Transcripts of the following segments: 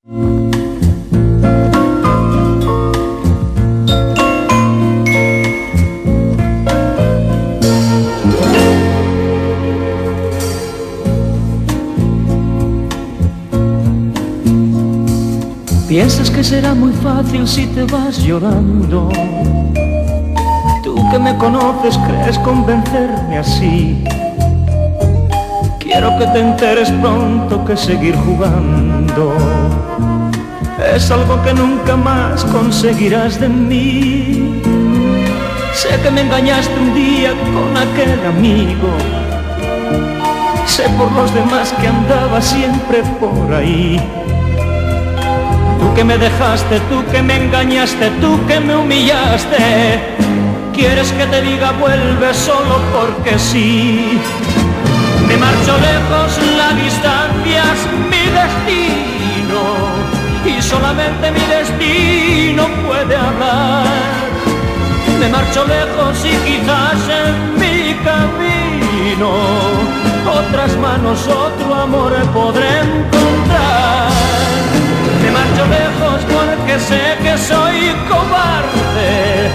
Piensas que será muy fácil si te vas llorando. Tú que me conoces, crees convencerme así. Quiero que te enteres pronto que seguir jugando es algo que nunca más conseguirás de mí. Sé que me engañaste un día con aquel amigo. Sé por los demás que andaba siempre por ahí. Tú que me dejaste, tú que me engañaste, tú que me humillaste. Quieres que te diga vuelve solo porque sí. Me marcho lejos, la distancia es mi destino y solamente mi destino puede hablar. Me marcho lejos y quizás en mi camino otras manos, otro amor podré encontrar. Me marcho lejos porque sé que soy cobarde.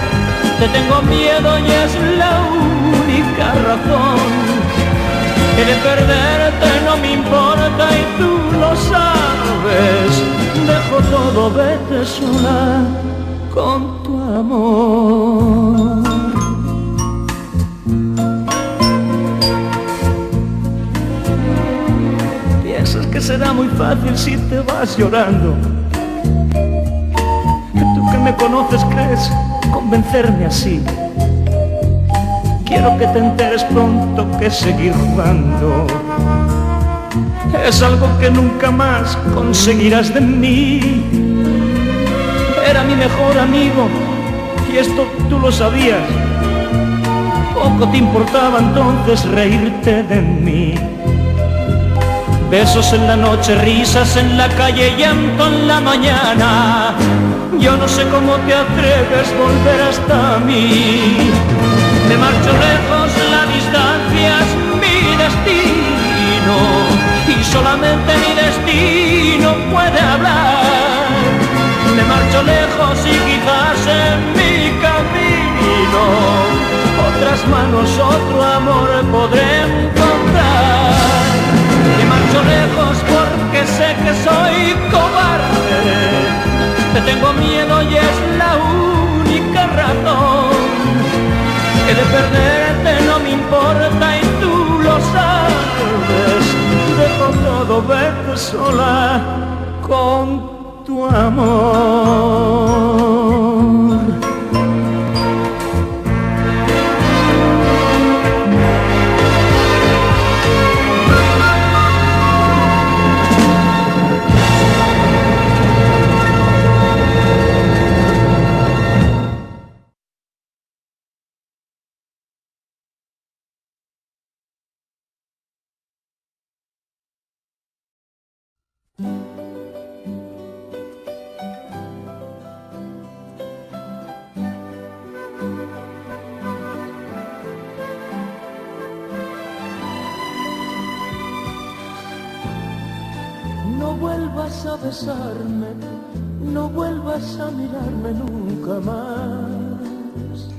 Te tengo miedo y es la única razón. Que de perderte no me importa y tú lo sabes. Dejo todo, vete sola con tu amor. Piensas que será muy fácil si te vas llorando. Que tú que me conoces crees convencerme así. Quiero que te enteres pronto que seguir jugando es algo que nunca más conseguirás de mí. Era mi mejor amigo y esto tú lo sabías. Poco te importaba entonces reírte de mí. Besos en la noche, risas en la calle, llanto en la mañana. Yo no sé cómo te atreves a volver hasta mí. Me marcho lejos, la distancia es mi destino y solamente mi destino puede hablar. Me marcho lejos y quizás en mi camino otras manos, otro amor podré encontrar. Me marcho lejos porque sé que soy cobarde. Te tengo miedo y es la única razón. Que de perderte no me importa y tú lo sabes. Dejo todo, vete sola con tu amor. No vuelvas a besarme, no vuelvas a mirarme nunca más.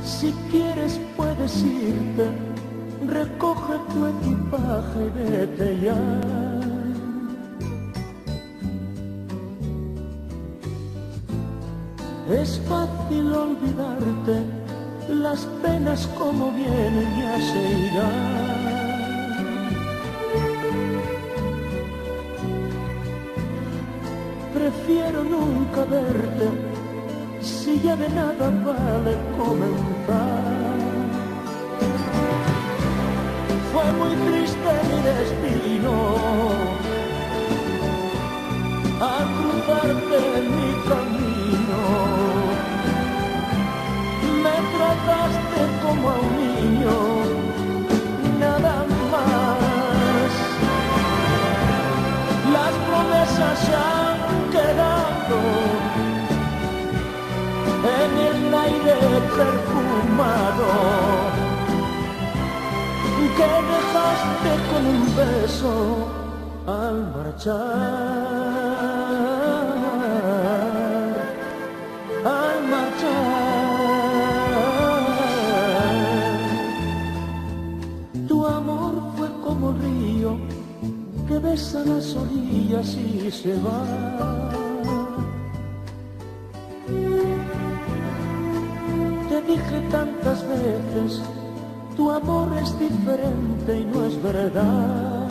Si quieres puedes irte, recoge tu equipaje y vete ya. Es fácil olvidarte, las penas como vienen ya se irán. Prefiero nunca verte, si ya de nada vale comenzar. Fue muy triste mi destino al cruzarte en mi camino. Me trataste como a un niño, nada más. Las promesas se han quedado en el aire perfumado. que dejaste con un beso al marchar, al marchar. Tu amor fue como el río que besa las orillas y se va. Te dije tantas veces, tu amor es diferente y no es verdad.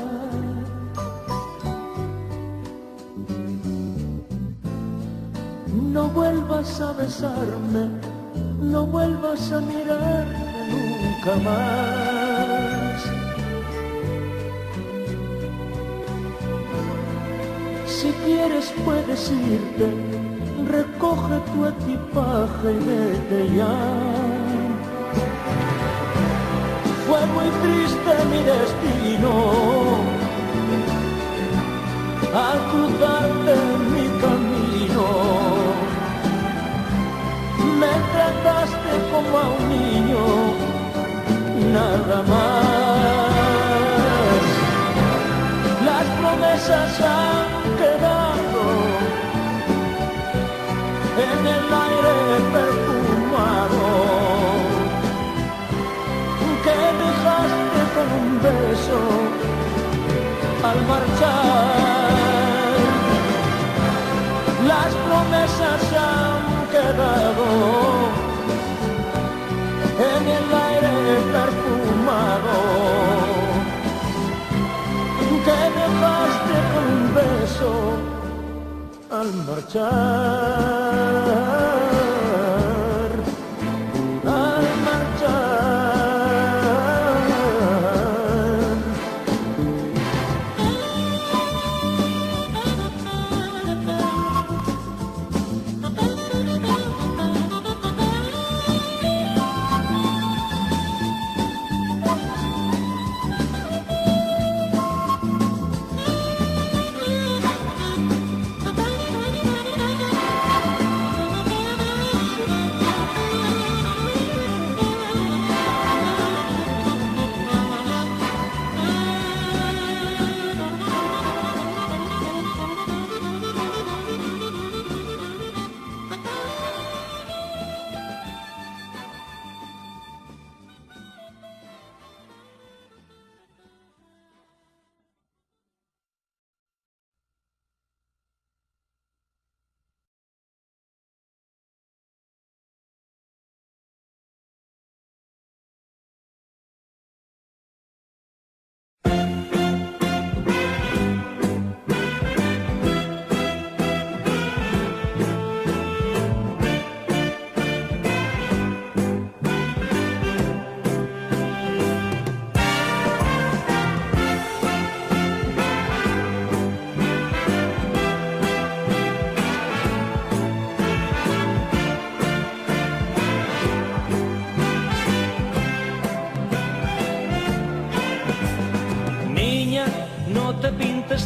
No vuelvas a besarme, no vuelvas a mirarme nunca más. Si quieres puedes irte, recoge tu equipaje y vete ya. Fue muy triste mi destino al cruzarte en mi camino. Me trataste como a un niño, nada más. Las promesas han quedado en el aire perfumado que dejaste con un beso al marchar. Las promesas han quedado en el aire perfumado que dejaste con un beso al marchar.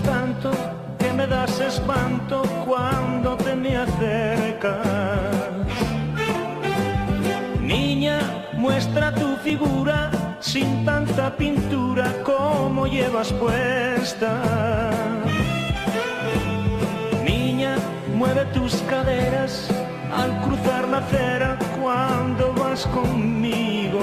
Tanto que me das espanto cuando te me acercas. Niña, muestra tu figura sin tanta pintura como llevas puesta. Niña, mueve tus caderas al cruzar la acera cuando vas conmigo.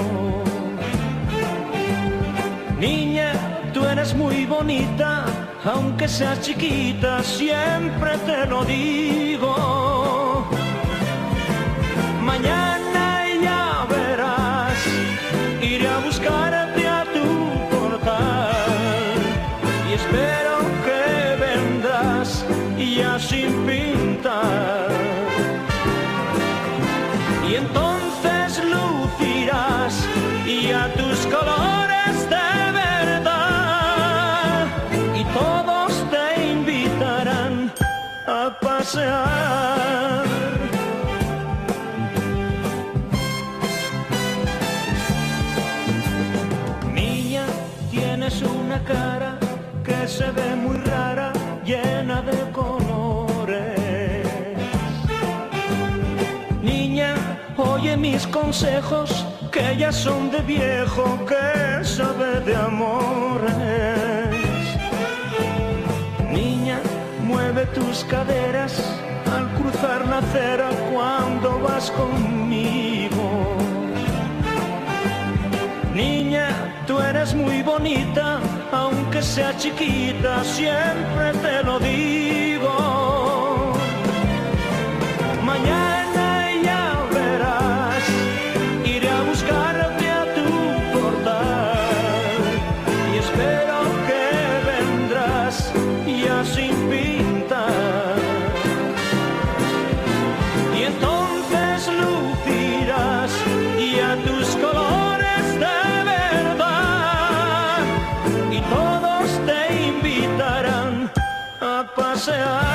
Niña, tú eres muy bonita, aunque seas chiquita, siempre te lo digo. Mañana ya verás, iré a buscarte a tu portal y espero que vendrás ya sin pintar. Y entonces lucirás ya tus colores de verdad y todos te invitarán a pasear. Niña, tienes una cara que se ve muy rara, llena de colores. Niña, oye mis consejos, que ya son de viejo que sabe de amor. tus caderas al cruzar la acera cuando vas conmigo. Niña, tú eres muy bonita, aunque sea chiquita, siempre te lo digo. Mañana ya verás, iré a buscarte a tu portal y espero que vendrás ya sin pintar. Y entonces lucirás ya tus colores de verdad y todos te invitarán a pasear.